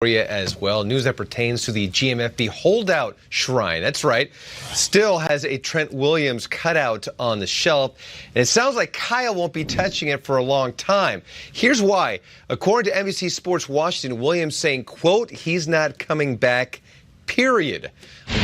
as well. News that pertains to the GMFB holdout shrine. That's right. Still has a Trent Williams cutout on the shelf. And it sounds like Kyle won't be touching it for a long time. Here's why. According to NBC Sports Washington, Williams saying, quote, he's not coming back, period.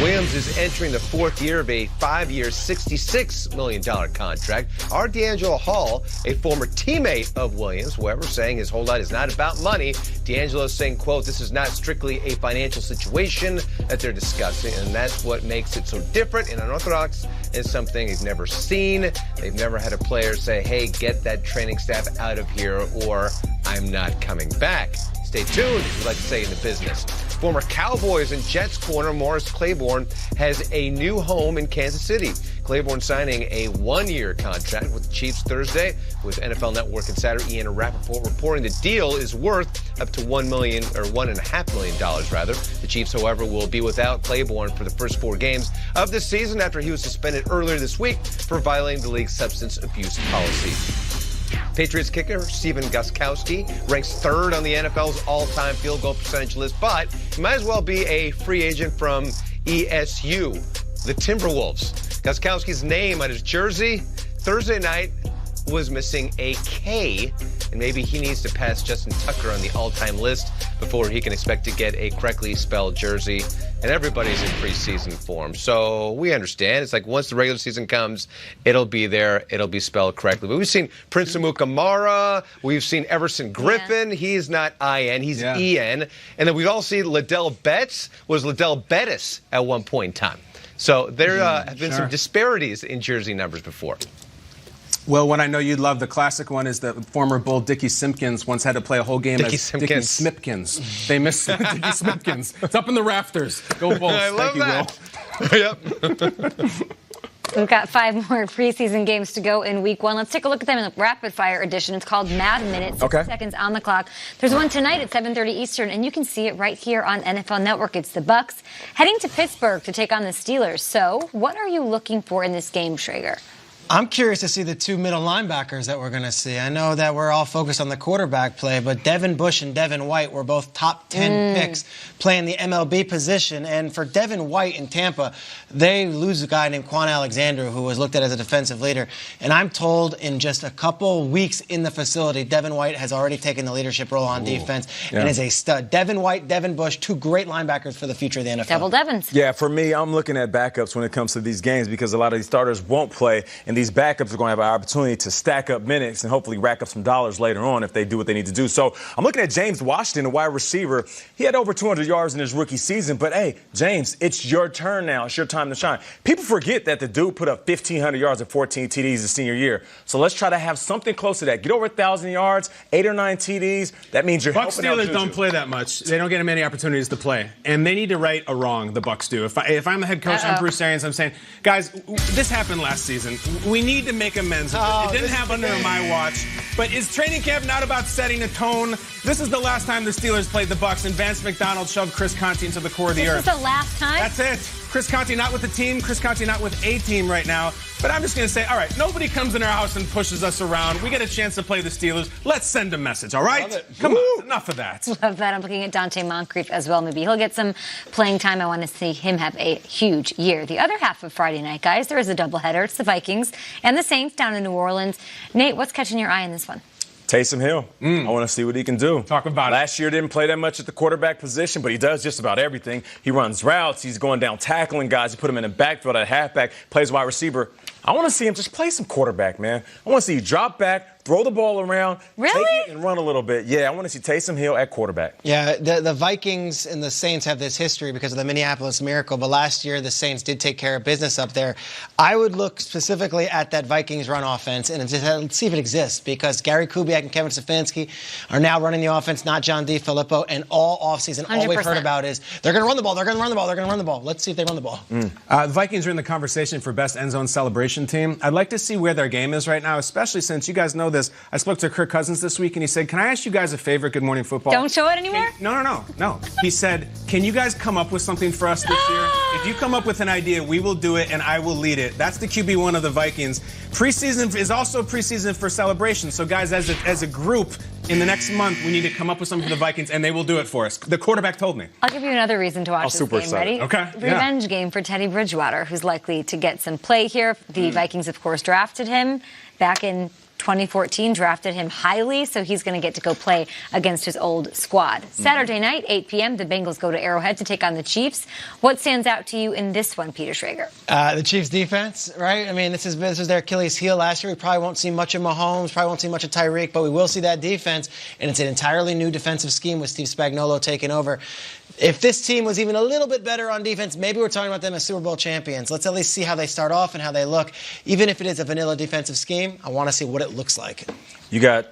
Williams is entering the fourth year of a 5-year, $66 million contract. Our D'Angelo Hall, a former teammate of Williams, however, saying his holdout is not about money. D'Angelo saying, quote, this is not strictly a financial situation that they're discussing, and that's what makes it so different and unorthodox and something he's never seen. They've never had a player say, hey, get that training staff out of here or I'm not coming back. Stay tuned, as we like to say in the business. Former Cowboys and Jets corner Morris Claiborne has a new home in Kansas City. Claiborne signing a 1-year contract with the Chiefs Thursday, with NFL Network insider Ian Rappaport reporting the deal is worth up to $1 million or $1.5 million rather. The Chiefs, however, will be without Claiborne for the first 4 games of the season after he was suspended earlier this week for violating the league's substance abuse policy. Patriots kicker Stephen Gostkowski ranks 3rd on the NFL's all-time field goal percentage list, but he might as well be a free agent from ESU, the Timberwolves. Gostkowski's name on his jersey Thursday night was missing a K, and maybe he needs to pass Justin Tucker on the all-time list before he can expect to get a correctly spelled jersey. And everybody's in preseason form, so we understand. It's like once the regular season comes, it'll be there, it'll be spelled correctly. But we've seen Prince Amukamara, we've seen Everson Griffin. Yeah. He's not I-N, he's E-N. And then we've all seen Liddell Betts was Liddell Bettis at one point in time. So there have been some disparities in jersey numbers before. Well, one I know you'd love, the classic one, is the former Bull Dickie Simpkins once had to play a whole game as Dickie Smipkins. They missed Dickie Smipkins. It's up in the rafters. Go Bulls. I love that. Yep. We've got 5 more preseason games to go in week 1. Let's take a look at them in the rapid fire edition. It's called Mad Minute. 60 seconds on the clock. There's one tonight at 7:30 Eastern, and you can see it right here on NFL Network. It's the Bucks heading to Pittsburgh to take on the Steelers. So what are you looking for in this game, Schrager? I'm curious to see the 2 middle linebackers that we're going to see. I know that we're all focused on the quarterback play, but Devin Bush and Devin White were both top 10 picks playing the MLB position. And for Devin White in Tampa, they lose a guy named Quan Alexander, who was looked at as a defensive leader. And I'm told in just a couple weeks in the facility, Devin White has already taken the leadership role on defense and is a stud. Devin White, Devin Bush, 2 great linebackers for the future of the NFL. Double Devins. Yeah, for me, I'm looking at backups when it comes to these games because a lot of these starters won't play. And these backups are going to have an opportunity to stack up minutes and hopefully rack up some dollars later on if they do what they need to do. So I'm looking at James Washington, a wide receiver. He had over 200 yards in his rookie season. But, hey, James, it's your turn now. It's your time to shine. People forget that the dude put up 1,500 yards and 14 TDs his senior year. So let's try to have something close to that. Get over 1,000 yards, 8 or 9 TDs. That means you're Bucks helping out Steelers Juju. don't play that much. They don't get many opportunities to play. And they need to right a wrong, the Bucks do. If I'm the head coach, I'm Bruce Arians, I'm saying, guys, this happened last season. We need to make amends. It didn't happen under my watch. But is training camp not about setting a tone? This is the last time the Steelers played the Bucks, and Vance McDonald shoved Chris Conte into the core of the earth. This is the last time? That's it. Chris Conte not with the team. Chris Conte not with a team right now. But I'm just going to say, all right, nobody comes in our house and pushes us around. We get a chance to play the Steelers. Let's send a message, all right? Come on, enough of that. Love that. I'm looking at Dante Moncrief as well. Maybe he'll get some playing time. I want to see him have a huge year. The other half of Friday night, guys, there is a doubleheader. It's the Vikings and the Saints down in New Orleans. Nate, what's catching your eye in this one? Taysom Hill. I want to see what he can do. Talk about it. Last year didn't play that much at the quarterback position, but he does just about everything. He runs routes. He's going down tackling guys. You put him in the backfield at halfback, plays wide receiver. I want to see him just play some quarterback, man. I want to see you drop back, throw the ball around, take it and run a little bit. Yeah, I want to see Taysom Hill at quarterback. Yeah, the Vikings and the Saints have this history because of the Minneapolis Miracle, but last year the Saints did take care of business up there. I would look specifically at that Vikings run offense and just see if it exists because Gary Kubiak and Kevin Stefanski are now running the offense, not John DeFilippo, and all offseason, all we've heard about is they're going to run the ball, they're going to run the ball, they're going to run the ball. Let's see if they run the ball. The Vikings are in the conversation for best end zone celebration team. I'd like to see where their game is right now, especially since you guys know this. I spoke to Kirk Cousins this week, and he said, "Can I ask you guys a favor? Good Morning Football." Don't show it anymore? No. He said, "Can you guys come up with something for us this year? If you come up with an idea, we will do it, and I will lead it." That's the QB1 of the Vikings. Preseason is also preseason for celebration. So, guys, as a group, in the next month, we need to come up with something for the Vikings, and they will do it for us. The quarterback told me. I'll give you another reason to watch this game. Ready? Okay. Revenge game for Teddy Bridgewater, who's likely to get some play here. The Vikings, of course, drafted him back in 2014, drafted him highly, so he's going to get to go play against his old squad. Saturday night, 8 p.m., the Bengals go to Arrowhead to take on the Chiefs. What stands out to you in this one, Peter Schrager? The Chiefs' defense, right? I mean, this is their Achilles heel last year. We probably won't see much of Mahomes, probably won't see much of Tyreek, but we will see that defense, and it's an entirely new defensive scheme with Steve Spagnuolo taking over. If this team was even a little bit better on defense, maybe we're talking about them as Super Bowl champions. Let's at least see how they start off and how they look. Even if it is a vanilla defensive scheme, I want to see what it looks like. You got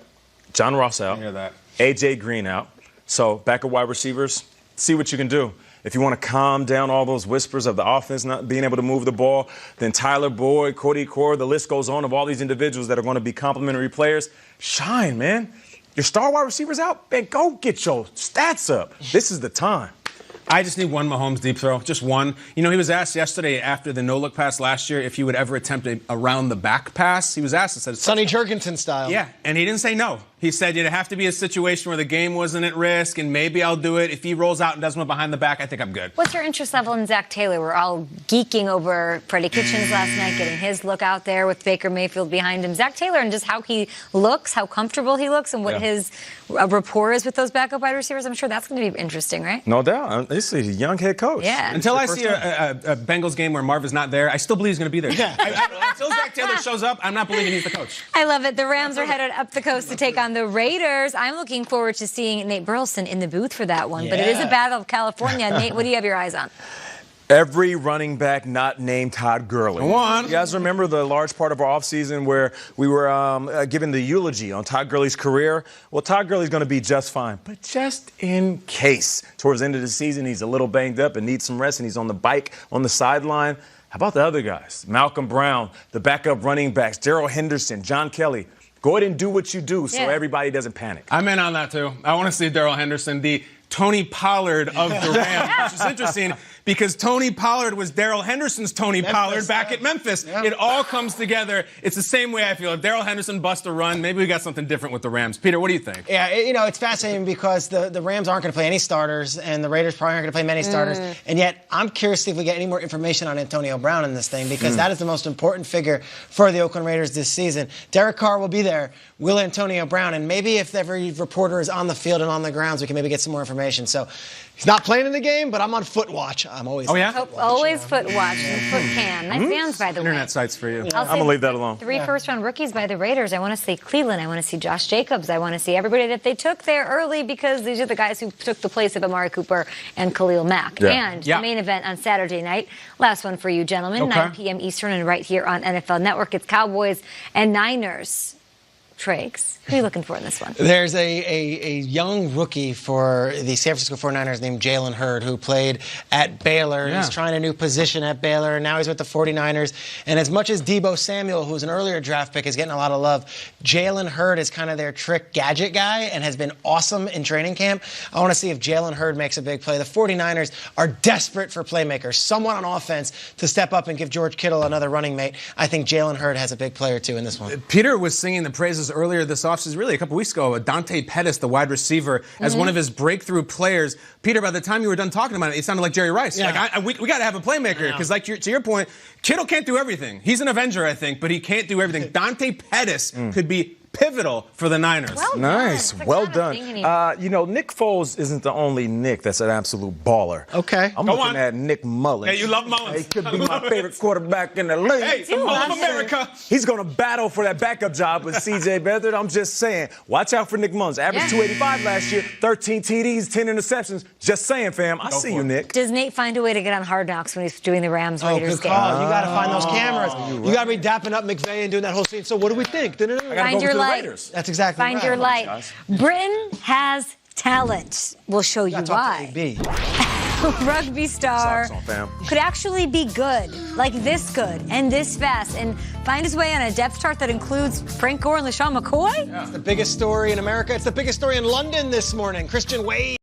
John Ross out. I hear that. A.J. Green out. So back of wide receivers, see what you can do. If you want to calm down all those whispers of the offense not being able to move the ball, then Tyler Boyd, Cody Core, the list goes on of all these individuals that are going to be complimentary players. Shine, man. Your star wide receivers out? Man, go get your stats up. This is the time. I just need one Mahomes deep throw, just one. You know, he was asked yesterday after the no-look pass last year if he would ever attempt a around-the-back pass. He was asked and said, Sonny Jurgensen style. Yeah, and he didn't say no. He said it'd have to be a situation where the game wasn't at risk, and maybe I'll do it. If he rolls out and does one behind the back, I think I'm good. What's your interest level in Zach Taylor? We're all geeking over Freddie Kitchens last night, getting his look out there with Baker Mayfield behind him. Zach Taylor and just how he looks, how comfortable he looks, and what his rapport is with those backup wide receivers. I'm sure that's going to be interesting, right? No doubt. This is a young head coach. Yeah. Until I see a Bengals game where Marv is not there, I still believe he's going to be there. Until Zach Taylor shows up, I'm not believing he's the coach. I love it. The Rams are headed up the coast to take on the Raiders. I'm looking forward to seeing Nate Burleson in the booth for that one. But it is a battle of California. Nate, what do you have your eyes on? Every running back not named Todd Gurley. Go on. You guys remember the large part of our offseason where we were giving the eulogy on Todd Gurley's career? Well, Todd Gurley's going to be just fine. But just in case, towards the end of the season, he's a little banged up and needs some rest, and he's on the bike on the sideline. How about the other guys? Malcolm Brown, the backup running backs, Darrell Henderson, John Kelly. Go ahead and do what you do so everybody doesn't panic. I'm in on that, too. I want to see Darrell Henderson, the Tony Pollard of the Rams, which is interesting because Tony Pollard was Darrell Henderson's Tony Pollard back at Memphis. Yeah. It all comes together. It's the same way I feel. If Darrell Henderson busts a run, maybe we got something different with the Rams. Peter, what do you think? Yeah, you know, it's fascinating because the Rams aren't going to play any starters, and the Raiders probably aren't going to play many starters. And yet, I'm curious to see if we get any more information on Antonio Brown in this thing because that is the most important figure for the Oakland Raiders this season. Derek Carr will be there. Will Antonio Brown? And maybe if every reporter is on the field and on the grounds, we can maybe get some more information. So he's not playing in the game, but I'm on foot watch. I'm always foot watch and foot cam. Nice fans, by the way. Internet sites for you. I'm going to leave that alone. 3 first-round rookies by the Raiders. I want to see Cleveland. I want to see Josh Jacobs. I want to see everybody that they took there early because these are the guys who took the place of Amari Cooper and Khalil Mack. And the main event on Saturday night. Last one for you, gentlemen. 9 p.m. Eastern and right here on NFL Network. It's Cowboys and Niners. Trakes. Who are you looking for in this one? There's a young rookie for the San Francisco 49ers named Jalen Hurd who played at Baylor. He's trying a new position at Baylor, and now he's with the 49ers. And as much as Deebo Samuel, who's an earlier draft pick, is getting a lot of love, Jalen Hurd is kind of their trick gadget guy and has been awesome in training camp. I want to see if Jalen Hurd makes a big play. The 49ers are desperate for playmakers, someone on offense to step up and give George Kittle another running mate. I think Jalen Hurd has a big player, too, in this one. Peter was singing the praises earlier this offseason, really a couple weeks ago, Dante Pettis, the wide receiver, as one of his breakthrough players. Peter, by the time you were done talking about it, it sounded like Jerry Rice. Yeah. Like, we got to have a playmaker because, like, to your point, Kittle can't do everything. He's an Avenger, I think, but he can't do everything. Dante Pettis could be pivotal for the Niners. Well nice. Well done. You know, Nick Foles isn't the only Nick that's an absolute baller. Okay. I'm looking at Nick Mullins. Hey, you love Mullins. He could be my favorite quarterback in the league. Hey, the Mull of America. He's going to battle for that backup job with C.J. Beathard. I'm just saying, watch out for Nick Mullins. Averaged 285 last year, 13 TDs, 10 interceptions. Just saying, fam. I see you, Nick. Does Nate find a way to get on Hard Knocks when he's doing the Rams-Raiders game? Good call. You got to find those cameras. You got to be dapping up McVay and doing that whole scene. So what do we think? Find your light. That's exactly Find right. your light. Britain has talent. We'll show you why. rugby star Socks on, fam. could actually be good, like this good and this fast, and find his way on a depth chart that includes Frank Gore and LaShawn McCoy? It's the biggest story in America. It's the biggest story in London this morning. Christian Wade.